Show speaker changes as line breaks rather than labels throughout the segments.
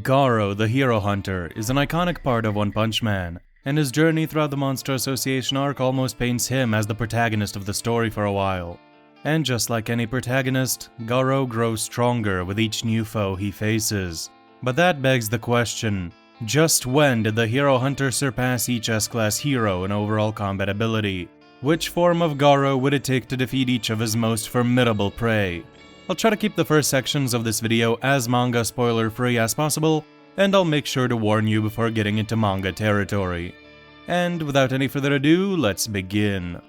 Garou, the Hero Hunter, is an iconic part of One Punch Man, and his journey throughout the Monster Association arc almost paints him as the protagonist of the story for a while. And just like any protagonist, Garou grows stronger with each new foe he faces. But that begs the question, just when did the Hero Hunter surpass each S-Class hero in overall combat ability? Which form of Garou would it take to defeat each of his most formidable prey? I'll try to keep the first sections of this video as manga spoiler free as possible, and I'll make sure to warn you before getting into manga territory. And without any further ado, let's begin.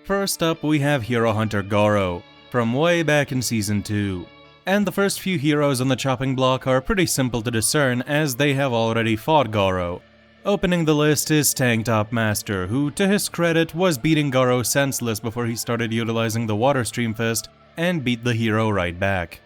First up, we have Hero Hunter Garou, from way back in Season 2. And the first few heroes on the chopping block are pretty simple to discern as they have already fought Garou. Opening the list is Tank Top Master, who, to his credit, was beating Garou senseless before he started utilizing the Water Stream Fist, and beat the hero right back.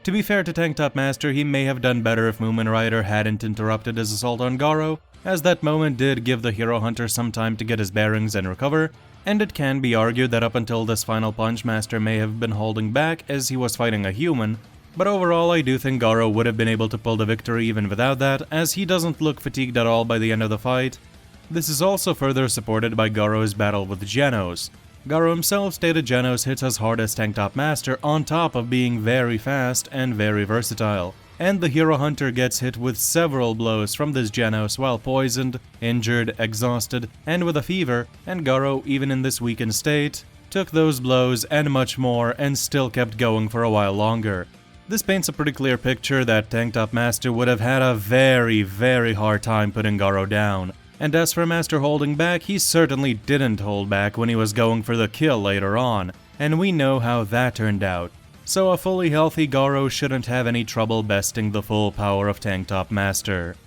To be fair to Tank Top Master, he may have done better if Moomin Rider hadn't interrupted his assault on Garou, as that moment did give the Hero Hunter some time to get his bearings and recover, and it can be argued that up until this final punch, Master may have been holding back as he was fighting a human, but overall I do think Garou would have been able to pull the victory even without that, as he doesn't look fatigued at all by the end of the fight. This is also further supported by Garou's battle with Genos. Garou himself stated Genos hits as hard as Tank Top Master on top of being very fast and very versatile, and the Hero Hunter gets hit with several blows from this Genos while poisoned, injured, exhausted, and with a fever, and Garou, even in this weakened state, took those blows and much more and still kept going for a while longer. This paints a pretty clear picture that Tank Top Master would have had a very hard time putting Garou down. And as for Master holding back, he certainly didn't hold back when he was going for the kill later on, and we know how that turned out. So a fully healthy Garou shouldn't have any trouble besting the full power of Tank Top Master.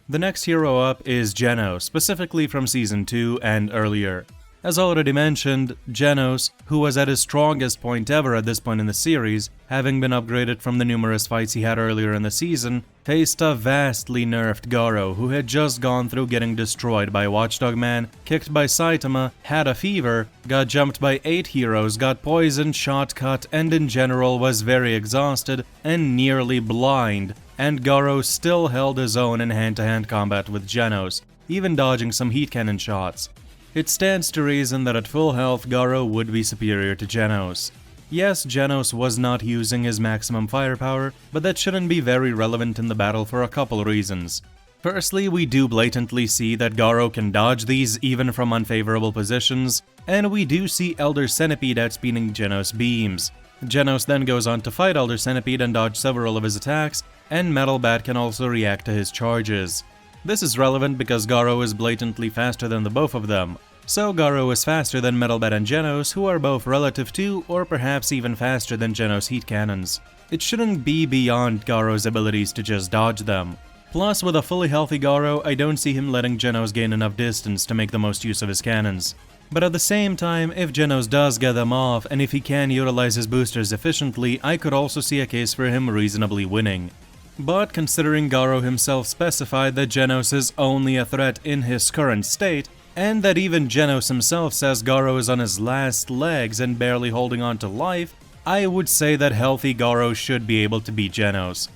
The next hero up is Genos, specifically from Season 2 and earlier. As already mentioned, Genos, who was at his strongest point ever at this point in the series, having been upgraded from the numerous fights he had earlier in the season, faced a vastly nerfed Garou who had just gone through getting destroyed by Watchdog Man, kicked by Saitama, had a fever, got jumped by 8 heroes, got poisoned, shot cut, and in general was very exhausted and nearly blind, and Garou still held his own in hand-to-hand combat with Genos, even dodging some heat cannon shots. It stands to reason that at full health, Garou would be superior to Genos. Yes, Genos was not using his maximum firepower, but that shouldn't be very relevant in the battle for a couple reasons. Firstly, we do blatantly see that Garou can dodge these even from unfavorable positions, and we do see Elder Centipede outspeeding Genos' beams. Genos then goes on to fight Elder Centipede and dodge several of his attacks, and Metal Bat can also react to his charges. This is relevant because Garou is blatantly faster than the both of them. So Garou is faster than Metal Bat and Genos, who are both relative to, or perhaps even faster than Genos' heat cannons. It shouldn't be beyond Garou's abilities to just dodge them. Plus, with a fully healthy Garou, I don't see him letting Genos gain enough distance to make the most use of his cannons. But at the same time, if Genos does get them off, and if he can utilize his boosters efficiently, I could also see a case for him reasonably winning. But considering Garou himself specified that Genos is only a threat in his current state, and that even Genos himself says Garou is on his last legs and barely holding on to life, I would say that healthy Garou should be able to beat Genos.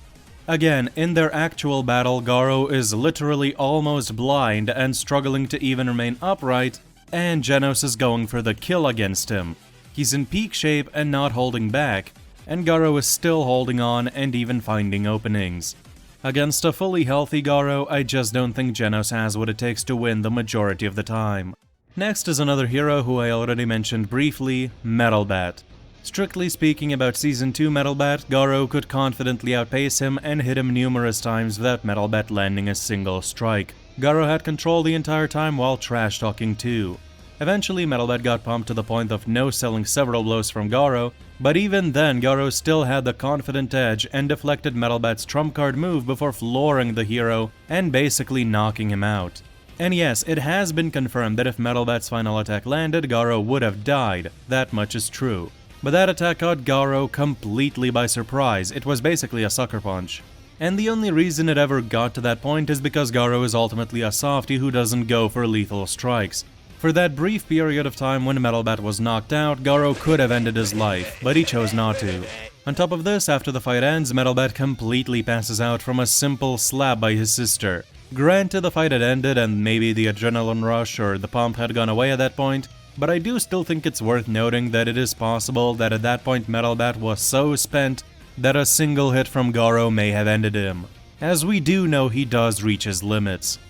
Again, in their actual battle, Garou is literally almost blind and struggling to even remain upright, and Genos is going for the kill against him. He's in peak shape and not holding back, and Garou is still holding on and even finding openings. Against a fully healthy Garou, I just don't think Genos has what it takes to win the majority of the time. Next is another hero who I already mentioned briefly, Metal Bat. Strictly speaking about Season 2 Metal Bat, Garou could confidently outpace him and hit him numerous times without Metal Bat landing a single strike. Garou had control the entire time while trash-talking too. Eventually, Metal Bat got pumped to the point of no-selling several blows from Garou, but even then Garou still had the confident edge and deflected Metal Bat's trump card move before flooring the hero and basically knocking him out. And yes, it has been confirmed that if Metal Bat's final attack landed, Garou would have died, that much is true. But that attack caught Garou completely by surprise, it was basically a sucker punch. And the only reason it ever got to that point is because Garou is ultimately a softie who doesn't go for lethal strikes. For that brief period of time when Metalbat was knocked out, Garou could have ended his life, but he chose not to. On top of this, after the fight ends, Metalbat completely passes out from a simple slap by his sister. Granted, the fight had ended and maybe the adrenaline rush or the pump had gone away at that point, but I do still think it's worth noting that it is possible that at that point Metalbat was so spent that a single hit from Garou may have ended him, as we do know he does reach his limits.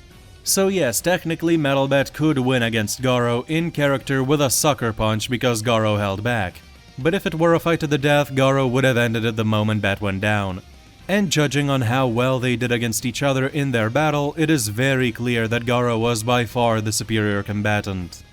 So yes, technically Metalbat could win against Garou in character with a sucker punch because Garou held back. But if it were a fight to the death, Garou would have ended it the moment Bat went down. And judging on how well they did against each other in their battle, it is very clear that Garou was by far the superior combatant.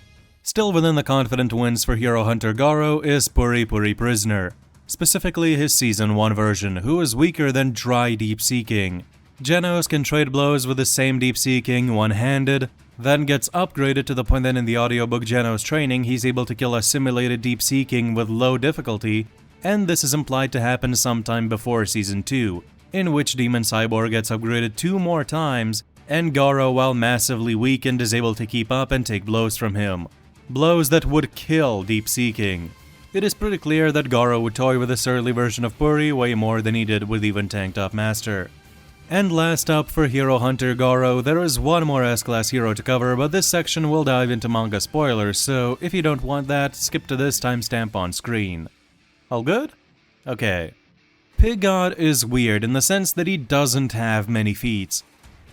Still within the confident wins for Hero Hunter Garou is Puri Puri Prisoner, specifically his Season 1 version, who is weaker than Dry Deep Sea King. Genos can trade blows with the same Deep Sea King one-handed, then gets upgraded to the point that in the audiobook Genos training he's able to kill a simulated Deep Sea King with low difficulty, and this is implied to happen sometime before Season 2, in which Demon Cyborg gets upgraded 2 more times, and Garou, while massively weakened, is able to keep up and take blows from him. Blows that would kill Deep Sea King. It is pretty clear that Garou would toy with this early version of Puri way more than he did with even Tanked Up Master. And last up for Hero Hunter Garou, there is one more S-Class hero to cover, but this section will dive into manga spoilers, so if you don't want that, skip to this timestamp on screen. All good? Okay. Pig God is weird in the sense that he doesn't have many feats.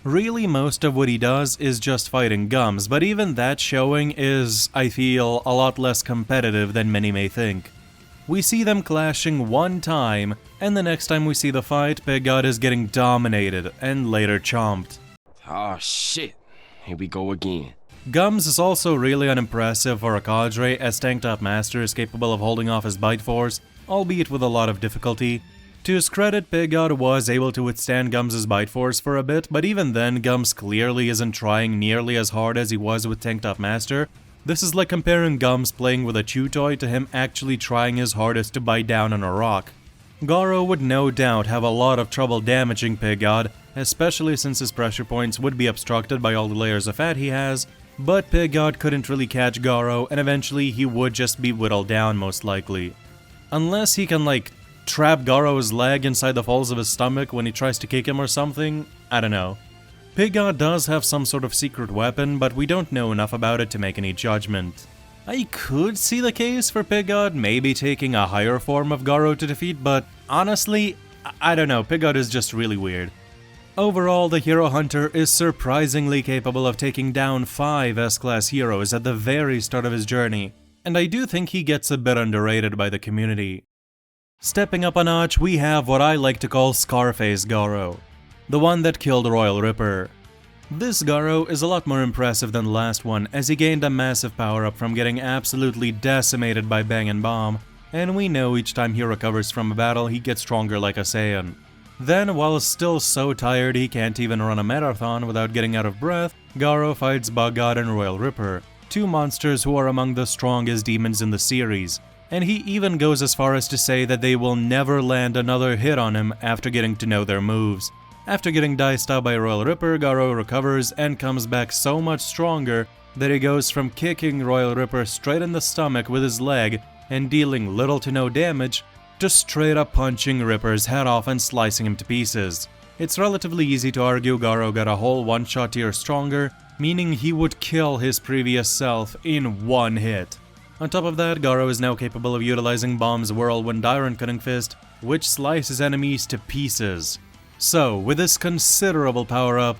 Really, most of what he does is just fighting Gums, but even that showing is, I feel, a lot less competitive than many may think. We see them clashing one time, and the next time we see the fight, Pig God is getting dominated, and later chomped.
Oh shit, here we go again.
Gums is also really unimpressive for a cadre, as Tanked Up Master is capable of holding off his bite force, albeit with a lot of difficulty. To his credit, Pig God was able to withstand Gums' bite force for a bit, but even then, Gums clearly isn't trying nearly as hard as he was with Tanked Up Master. This is like comparing Gums playing with a chew toy to him actually trying his hardest to bite down on a rock. Garou would no doubt have a lot of trouble damaging Pig God, especially since his pressure points would be obstructed by all the layers of fat he has, but Pig God couldn't really catch Garou, and eventually he would just be whittled down most likely. Unless he can like trap Garou's leg inside the folds of his stomach when he tries to kick him or something, I don't know. Pig God does have some sort of secret weapon, but we don't know enough about it to make any judgment. I could see the case for Pig God maybe taking a higher form of Garou to defeat, but honestly, I don't know, Pig God is just really weird. Overall, the Hero Hunter is surprisingly capable of taking down 5 S-Class heroes at the very start of his journey, and I do think he gets a bit underrated by the community. Stepping up a notch, we have what I like to call Scarface Garou, the one that killed Royal Ripper. This Garou is a lot more impressive than the last one, as he gained a massive power-up from getting absolutely decimated by Bang & Bomb, and we know each time he recovers from a battle he gets stronger like a Saiyan. Then, while still so tired he can't even run a marathon without getting out of breath, Garou fights Bug God and Royal Ripper, 2 monsters who are among the strongest demons in the series, and he even goes as far as to say that they will never land another hit on him after getting to know their moves. After getting diced out by Royal Ripper, Garou recovers and comes back so much stronger that he goes from kicking Royal Ripper straight in the stomach with his leg and dealing little to no damage, to straight up punching Ripper's head off and slicing him to pieces. It's relatively easy to argue Garou got a whole one-shot tier stronger, meaning he would kill his previous self in one hit. On top of that, Garou is now capable of utilizing Bomb's Whirlwind Iron Cutting Fist, which slices enemies to pieces. So, with this considerable power-up,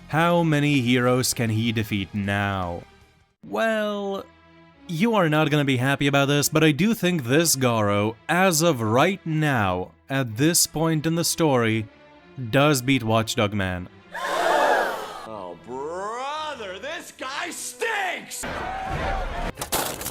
how many heroes can he defeat now? Well, you are not gonna be happy about this, but I do think this Garou, as of right now, at this point in the story, does beat Watchdog Man.
Oh, brother, this guy stinks!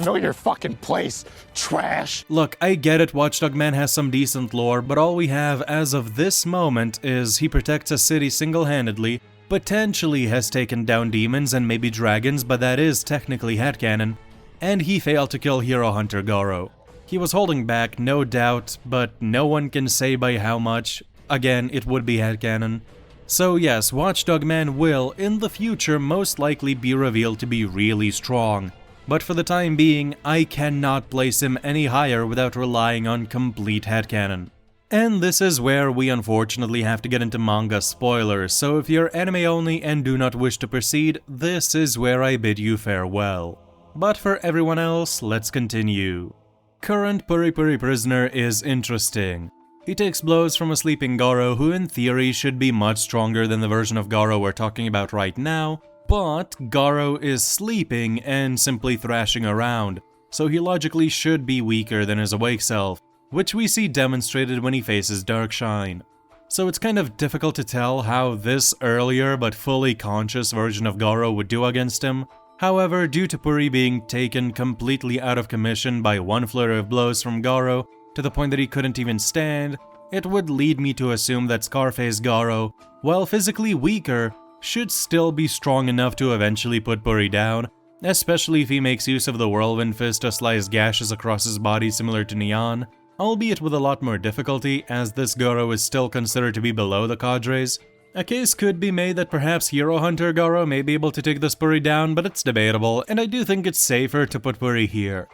Know your fucking place, trash.
Look, I get it, Watchdog Man has some decent lore, but all we have as of this moment is he protects a city single-handedly, potentially has taken down demons and maybe dragons, but that is technically headcanon, and he failed to kill Hero Hunter Garou. He was holding back, no doubt, but no one can say by how much. Again, it would be headcanon. So yes, Watchdog Man will, in the future, most likely be revealed to be really strong. but for the time being, I cannot place him any higher without relying on complete headcanon. And this is where we unfortunately have to get into manga spoilers, so if you're anime only and do not wish to proceed, this is where I bid you farewell. But for everyone else, let's continue. Current Puri Puri prisoner is interesting. He takes blows from a sleeping Garou who in theory should be much stronger than the version of Garou we're talking about right now, but Garou is sleeping and simply thrashing around, so he logically should be weaker than his awake self, which we see demonstrated when he faces Darkshine. So it's kind of difficult to tell how this earlier but fully conscious version of Garou would do against him. However, due to Puri being taken completely out of commission by one flurry of blows from Garou to the point that he couldn't even stand, it would lead me to assume that Scarface Garou, while physically weaker, should still be strong enough to eventually put Puri down, especially if he makes use of the Whirlwind Fist to slice gashes across his body similar to Neon, albeit with a lot more difficulty as this Garou is still considered to be below the cadres. A case could be made that perhaps Hero Hunter Garou may be able to take this Puri down, but it's debatable, and I do think it's safer to put Puri here.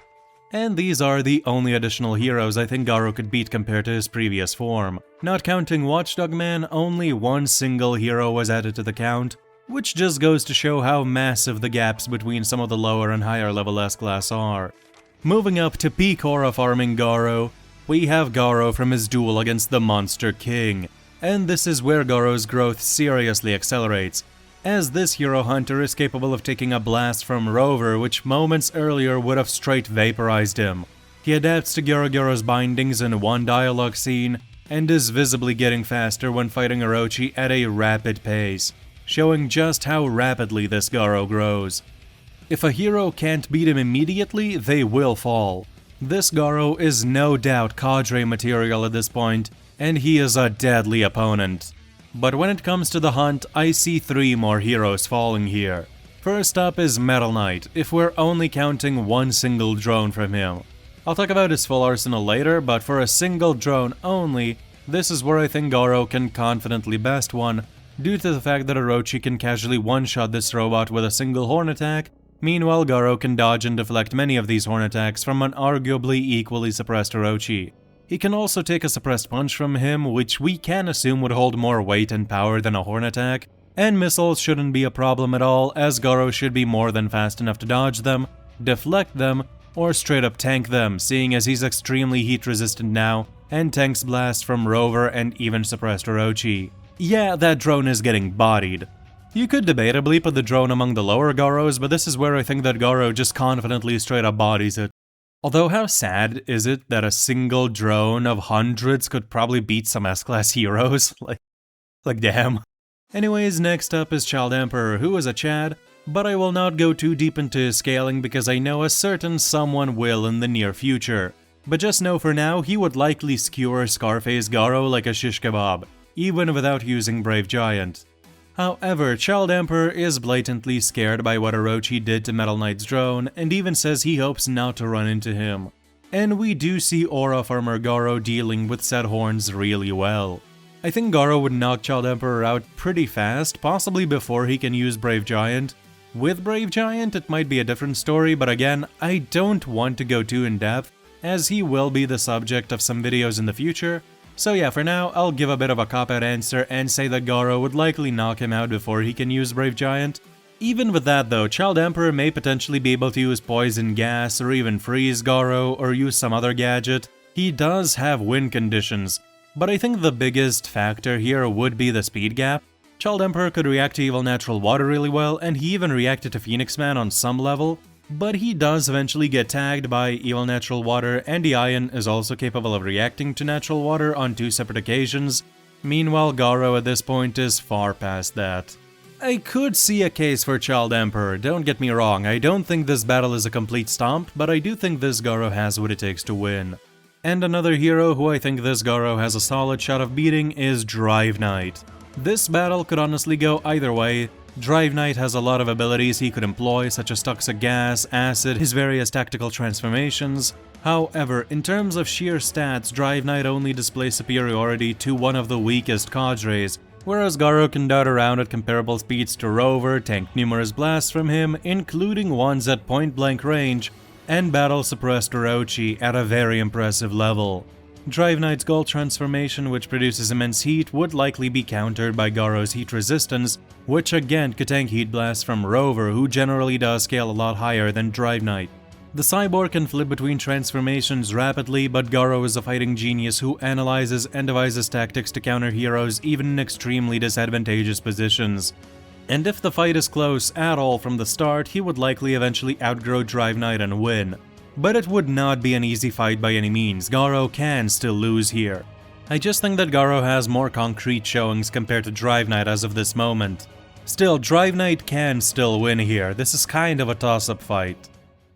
And these are the only additional heroes I think Garou could beat compared to his previous form. Not counting Watchdog Man, only one single hero was added to the count, which just goes to show how massive the gaps between some of the lower and higher level S-Class are. Moving up to peak aura farming Garou, we have Garou from his duel against the Monster King. And this is where Garou's growth seriously accelerates, as this hero hunter is capable of taking a blast from Rover which moments earlier would have straight vaporized him. He adapts to Garou's bindings in one dialogue scene, and is visibly getting faster when fighting Orochi at a rapid pace, showing just how rapidly this Garou grows. If a hero can't beat him immediately, they will fall. This Garou is no doubt cadre material at this point, and he is a deadly opponent. But when it comes to the hunt, I see 3 more heroes falling here. First up is Metal Knight, if we're only counting one single drone from him. I'll talk about his full arsenal later, but for a single drone only, this is where I think Garou can confidently best one, due to the fact that Orochi can casually one-shot this robot with a single horn attack. Meanwhile, Garou can dodge and deflect many of these horn attacks from an arguably equally suppressed Orochi. He can also take a suppressed punch from him, which we can assume would hold more weight and power than a horn attack, and missiles shouldn't be a problem at all, as Garou should be more than fast enough to dodge them, deflect them, or straight up tank them, seeing as he's extremely heat resistant now, and tanks blasts from Rover and even suppressed Orochi. Yeah, that drone is getting bodied. You could debatably put the drone among the lower Garous, but this is where I think that Garou just confidently straight up bodies it. Although how sad is it that a single drone of hundreds could probably beat some S-Class heroes? Like damn. Anyways, next up is Child Emperor, who is a Chad, but I will not go too deep into his scaling because I know a certain someone will in the near future. But just know for now, he would likely skewer Scarface Garou like a shish kebab, even without using Brave Giant. However, Child Emperor is blatantly scared by what Orochi did to Metal Knight's drone, and even says he hopes not to run into him. And we do see Aura Farmer Garou dealing with said horns really well. I think Garou would knock Child Emperor out pretty fast, possibly before he can use Brave Giant. With Brave Giant, it might be a different story, but again, I don't want to go too in depth, as he will be the subject of some videos in the future. So yeah, for now, I'll give a bit of a cop-out answer and say that Garou would likely knock him out before he can use Brave Giant. Even with that though, Child Emperor may potentially be able to use Poison Gas or even freeze Garou or use some other gadget. He does have win conditions, but I think the biggest factor here would be the speed gap. Child Emperor could react to Evil Natural Water really well, and he even reacted to Phoenix Man on some level. But he does eventually get tagged by Evil Natural Water, and the Ion is also capable of reacting to Natural Water on 2 separate occasions. Meanwhile, Garou at this point is far past that. I could see a case for Child Emperor, don't get me wrong, I don't think this battle is a complete stomp, but I do think this Garou has what it takes to win. And another hero who I think this Garou has a solid shot of beating is Drive Knight. This battle could honestly go either way. Drive Knight has a lot of abilities he could employ, such as Toxic Gas, Acid, his various tactical transformations. However, in terms of sheer stats, Drive Knight only displays superiority to one of the weakest cadres, whereas Garou can dart around at comparable speeds to Rover, tank numerous blasts from him, including ones at point-blank range, and battle suppress Orochi at a very impressive level. Drive Knight's gold transformation, which produces immense heat, would likely be countered by Garou's heat resistance, which again could tank heat blasts from Rover, who generally does scale a lot higher than Drive Knight. The cyborg can flip between transformations rapidly, but Garou is a fighting genius who analyzes and devises tactics to counter heroes even in extremely disadvantageous positions. And if the fight is close at all from the start, he would likely eventually outgrow Drive Knight and win. But it would not be an easy fight by any means. Garou can still lose here. I just think that Garou has more concrete showings compared to Drive Knight as of this moment. Still, Drive Knight can still win here. This is kind of a toss-up fight.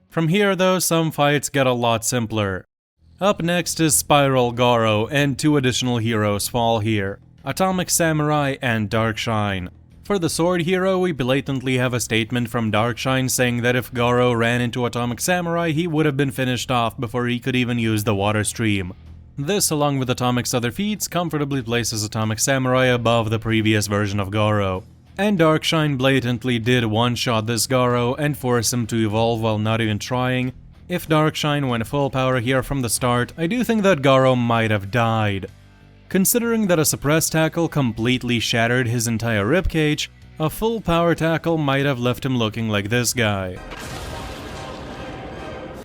From here though, some fights get a lot simpler. Up next is Spiral Garou, and two additional heroes fall here: Atomic Samurai and Darkshine. For the sword hero, we blatantly have a statement from Darkshine saying that if Garou ran into Atomic Samurai, he would have been finished off before he could even use the water stream. This, along with Atomic's other feats, comfortably places Atomic Samurai above the previous version of Garou. And Darkshine blatantly did one-shot this Garou and force him to evolve while not even trying. If Darkshine went full power here from the start, I do think that Garou might have died. Considering that a suppressed tackle completely shattered his entire ribcage, a full power tackle might have left him looking like this guy.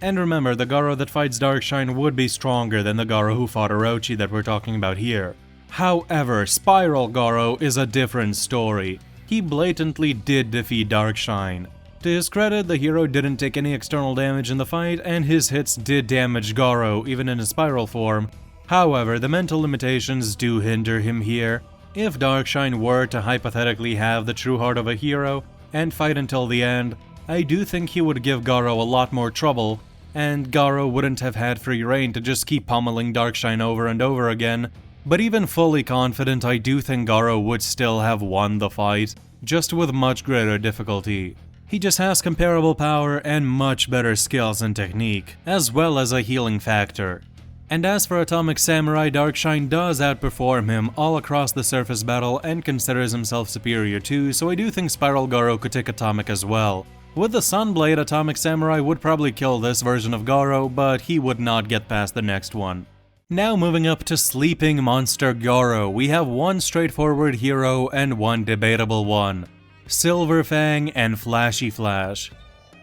And remember, the Garou that fights Darkshine would be stronger than the Garou who fought Orochi that we're talking about here. However, Spiral Garou is a different story. He blatantly did defeat Darkshine. To his credit, the hero didn't take any external damage in the fight, and his hits did damage Garou even in his spiral form. However, the mental limitations do hinder him here. If Darkshine were to hypothetically have the true heart of a hero and fight until the end, I do think he would give Garou a lot more trouble, and Garou wouldn't have had free reign to just keep pummeling Darkshine over and over again. But even fully confident, I do think Garou would still have won the fight, just with much greater difficulty. He just has comparable power and much better skills and technique, as well as a healing factor. And as for Atomic Samurai, Darkshine does outperform him all across the surface battle and considers himself superior too, so I do think Spiral Garou could take Atomic as well. With the Sunblade, Atomic Samurai would probably kill this version of Garou, but he would not get past the next one. Now moving up to Sleeping Monster Garou, we have one straightforward hero and one debatable one: Silver Fang and Flashy Flash.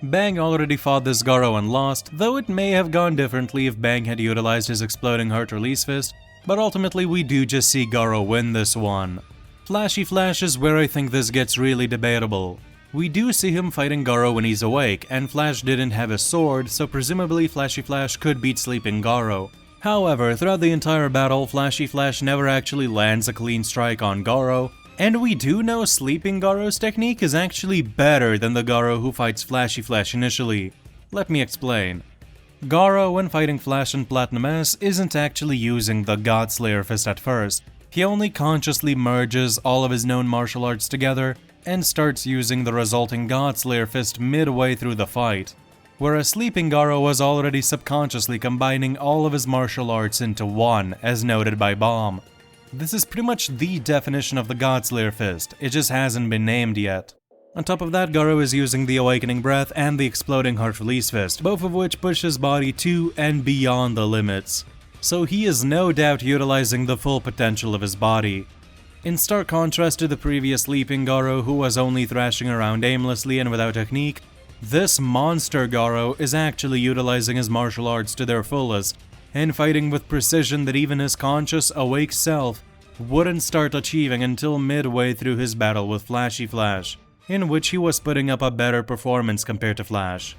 Bang already fought this Garou and lost, though it may have gone differently if Bang had utilized his Exploding Heart Release Fist, but ultimately we do just see Garou win this one. Flashy Flash is where I think this gets really debatable. We do see him fighting Garou when he's awake, and Flash didn't have a sword, so presumably Flashy Flash could beat Sleeping Garou. However, throughout the entire battle, Flashy Flash never actually lands a clean strike on Garou, and we do know Sleeping Garou's technique is actually better than the Garou who fights Flashy Flash initially. Let me explain. Garou, when fighting Flash and Platinum S, isn't actually using the Godslayer Fist at first. He only consciously merges all of his known martial arts together and starts using the resulting Godslayer Fist midway through the fight. Whereas Sleeping Garou was already subconsciously combining all of his martial arts into one, as noted by Bomb. This is pretty much the definition of the Godslayer Fist, it just hasn't been named yet. On top of that, Garou is using the Awakening Breath and the Exploding Heart Release Fist, both of which push his body to and beyond the limits. So he is no doubt utilizing the full potential of his body. In stark contrast to the previous Sleeping Garou, who was only thrashing around aimlessly and without technique, this Monster Garou is actually utilizing his martial arts to their fullest, and fighting with precision that even his conscious, awake self wouldn't start achieving until midway through his battle with Flashy Flash, in which he was putting up a better performance compared to Flash.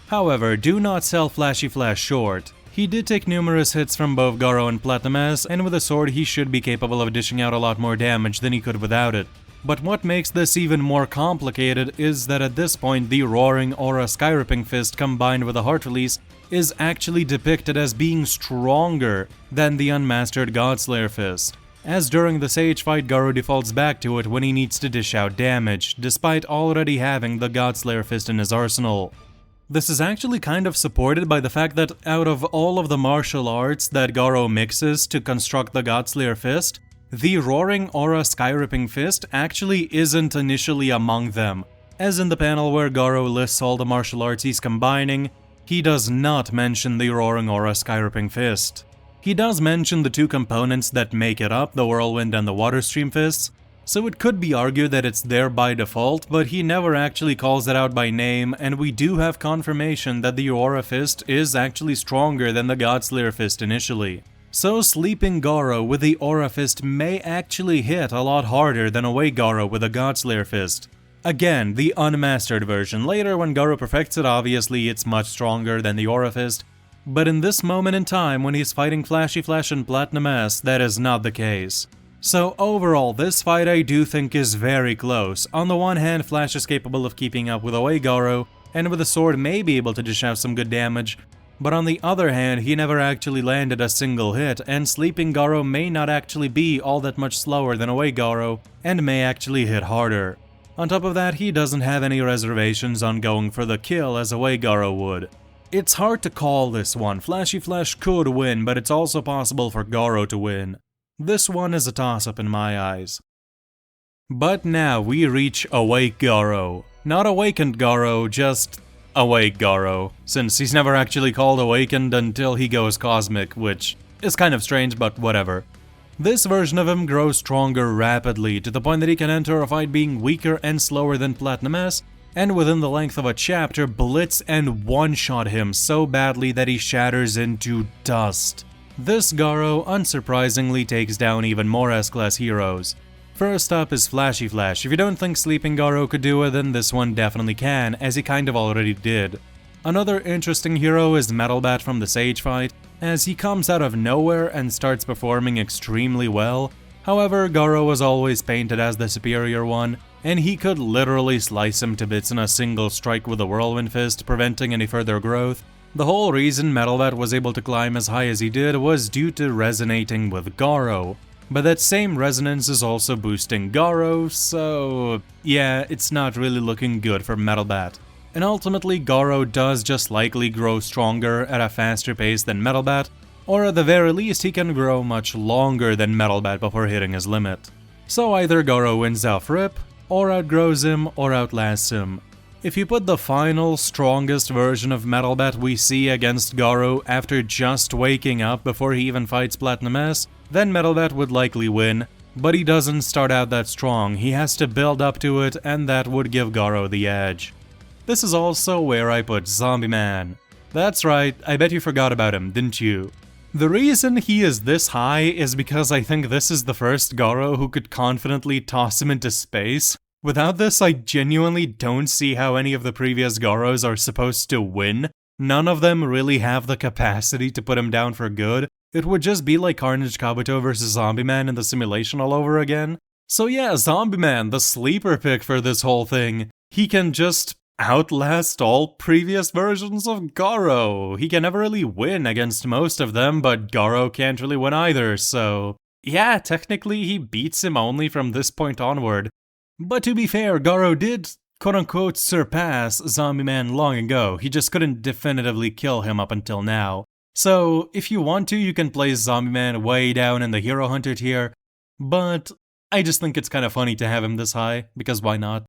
However, do not sell Flashy Flash short. He did take numerous hits from both Garou and Platinum S, and with a sword he should be capable of dishing out a lot more damage than he could without it. But what makes this even more complicated is that at this point the Roaring Aura Skyripping Fist combined with a Heart Release is actually depicted as being stronger than the unmastered Godslayer Fist, as during the Sage fight Garou defaults back to it when he needs to dish out damage, despite already having the Godslayer Fist in his arsenal. This is actually kind of supported by the fact that out of all of the martial arts that Garou mixes to construct the Godslayer Fist, the Roaring Aura Skyripping Fist actually isn't initially among them. As in the panel where Garou lists all the martial arts he's combining, he does not mention the Roaring Aura Skyripping Fist. He does mention the two components that make it up, the Whirlwind and the Water Stream Fists, so it could be argued that it's there by default, but he never actually calls it out by name, and we do have confirmation that the Aura Fist is actually stronger than the Godslayer Fist initially. So sleeping Garou with the Aura Fist may actually hit a lot harder than Awake Garou with a Godslayer Fist. Again, the unmastered version. Later when Garou perfects it, obviously it's much stronger than the Aura Fist, but in this moment in time when he's fighting Flashy Flash and Platinum S, that is not the case. So overall, this fight I do think is very close. On the one hand, Flash is capable of keeping up with Awake Garou, and with a sword may be able to dish out some good damage, but on the other hand, he never actually landed a single hit, and Sleeping Garou may not actually be all that much slower than Awake Garou, and may actually hit harder. On top of that, he doesn't have any reservations on going for the kill as Awake Garou would. It's hard to call this one. Flashy Flash could win, but it's also possible for Garou to win. This one is a toss-up in my eyes. But now we reach Awake Garou. Not Awakened Garou, just Awake Garou, since he's never actually called Awakened until he goes Cosmic, which is kind of strange, but whatever. This version of him grows stronger rapidly, to the point that he can enter a fight being weaker and slower than Platinum S, and within the length of a chapter blitz and one-shot him so badly that he shatters into dust. This Garou unsurprisingly takes down even more S-Class heroes. First up is Flashy Flash. If you don't think Sleeping Garou could do it, then this one definitely can, as he kind of already did. Another interesting hero is Metal Bat from the Sage fight, as he comes out of nowhere and starts performing extremely well. However, Garou was always painted as the superior one, and he could literally slice him to bits in a single strike with a Whirlwind Fist, preventing any further growth. The whole reason Metal Bat was able to climb as high as he did was due to resonating with Garou. But that same resonance is also boosting Garou, so yeah, it's not really looking good for Metal Bat. And ultimately, Garou does just likely grow stronger at a faster pace than Metal Bat, or at the very least he can grow much longer than Metal Bat before hitting his limit. So either Garou wins off rip, or outgrows him, or outlasts him. If you put the final, strongest version of Metal Bat we see against Garou after just waking up before he even fights Platinum S, then Metal Bat would likely win, but he doesn't start out that strong, he has to build up to it, and that would give Garou the edge. This is also where I put Zombie Man. That's right, I bet you forgot about him, didn't you? The reason he is this high is because I think this is the first Garou who could confidently toss him into space. Without this, I genuinely don't see how any of the previous Garous are supposed to win. None of them really have the capacity to put him down for good. It would just be like Carnage Kabuto versus Zombie Man in the simulation all over again. So yeah, Zombie Man, the sleeper pick for this whole thing. He can just outlast all previous versions of Garou. He can never really win against most of them, but Garou can't really win either, so yeah, technically he beats him only from this point onward. But to be fair, Garou did quote-unquote surpass Zombie Man long ago, he just couldn't definitively kill him up until now. So if you want to, you can place Zombie Man way down in the Hero Hunter tier, but I just think it's kind of funny to have him this high, because why not?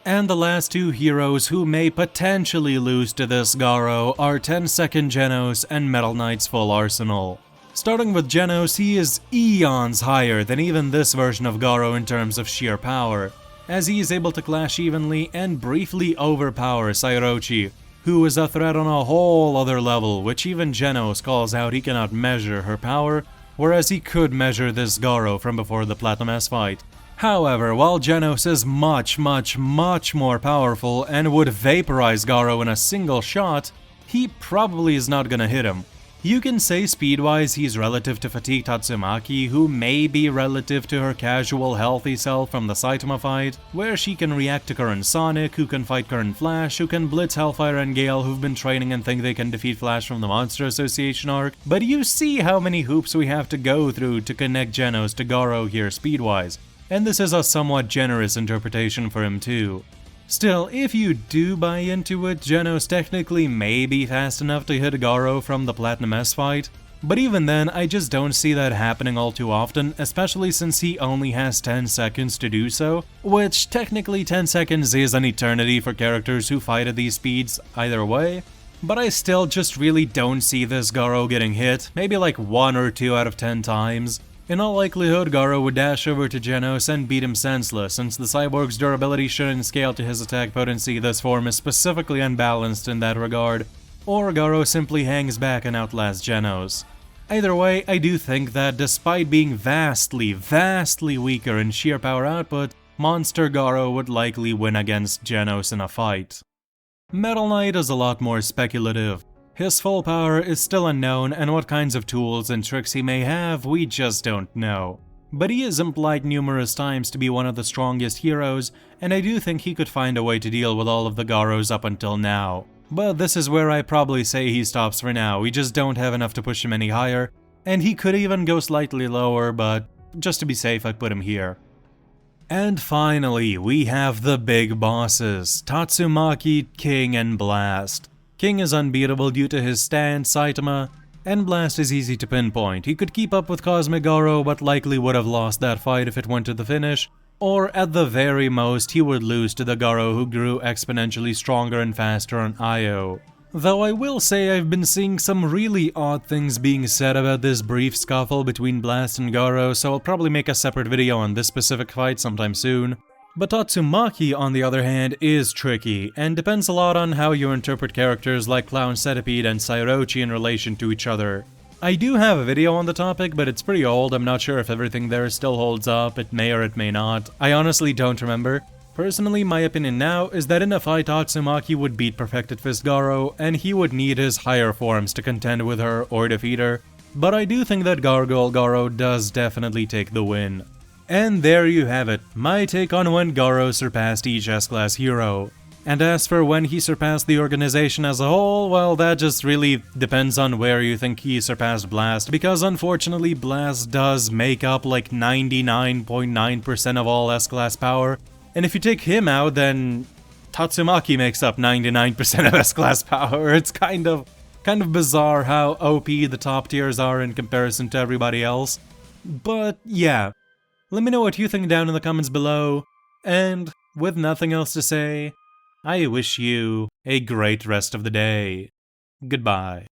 And the last two heroes who may potentially lose to this Garou are 10-second Genos and Metal Knight's full arsenal. Starting with Genos, he is eons higher than even this version of Garou in terms of sheer power, as he is able to clash evenly and briefly overpower Sairochi, who is a threat on a whole other level, which even Genos calls out he cannot measure her power, whereas he could measure this Garou from before the Platinum S fight. However, while Genos is much more powerful and would vaporize Garou in a single shot, he probably is not gonna hit him. You can say speed-wise he's relative to Fatigue Tatsumaki, who may be relative to her casual healthy self from the Saitama fight, where she can react to current Sonic, who can fight current Flash, who can blitz Hellfire and Gale, who've been training and think they can defeat Flash from the Monster Association arc, but you see how many hoops we have to go through to connect Genos to Garou here speed-wise, and this is a somewhat generous interpretation for him too. Still, if you do buy into it, Genos technically may be fast enough to hit Garou from the Platinum S fight, But even then, I just don't see that happening all too often, especially since he only has 10 seconds to do so, which technically 10 seconds is an eternity for characters who fight at these speeds either way. But I still just really don't see this Garou getting hit, maybe like 1 or 2 out of 10 times. In all likelihood, Garou would dash over to Genos and beat him senseless, since the cyborg's durability shouldn't scale to his attack potency, this form is specifically unbalanced in that regard. Or Garou simply hangs back and outlasts Genos. Either way, I do think that despite being vastly weaker in sheer power output, Monster Garou would likely win against Genos in a fight. Metal Knight is a lot more speculative. His full power is still unknown, and what kinds of tools and tricks he may have, we just don't know. But he is implied numerous times to be one of the strongest heroes, and I do think he could find a way to deal with all of the Garous up until now. But this is where I probably say he stops for now, we just don't have enough to push him any higher, and he could even go slightly lower, but just to be safe I put him here. And finally, we have the big bosses, Tatsumaki, King, and Blast. King is unbeatable due to his stance, Saitama, and Blast is easy to pinpoint. He could keep up with Cosmic Garou, but likely would have lost that fight if it went to the finish, or at the very most, he would lose to the Garou who grew exponentially stronger and faster on Io. Though I will say I've been seeing some really odd things being said about this brief scuffle between Blast and Garou, so I'll probably make a separate video on this specific fight sometime soon. But Tatsumaki, on the other hand, is tricky, and depends a lot on how you interpret characters like Clown Centipede and Sairochi in relation to each other. I do have a video on the topic, but it's pretty old, I'm not sure if everything there still holds up, it may or it may not. I honestly don't remember. Personally, my opinion now is that in a fight Tatsumaki would beat Perfected Fist Garou, and he would need his higher forms to contend with her or defeat her. But I do think that Gargoyle Garou does definitely take the win. And there you have it, my take on when Garou surpassed each S-Class hero. And as for when he surpassed the organization as a whole, well, that just really depends on where you think he surpassed Blast, because unfortunately Blast does make up like 99.9% of all S-Class power, and if you take him out, then Tatsumaki makes up 99% of S-Class power. It's kind of bizarre how OP the top tiers are in comparison to everybody else. But yeah, let me know what you think down in the comments below, and with nothing else to say, I wish you a great rest of the day. Goodbye.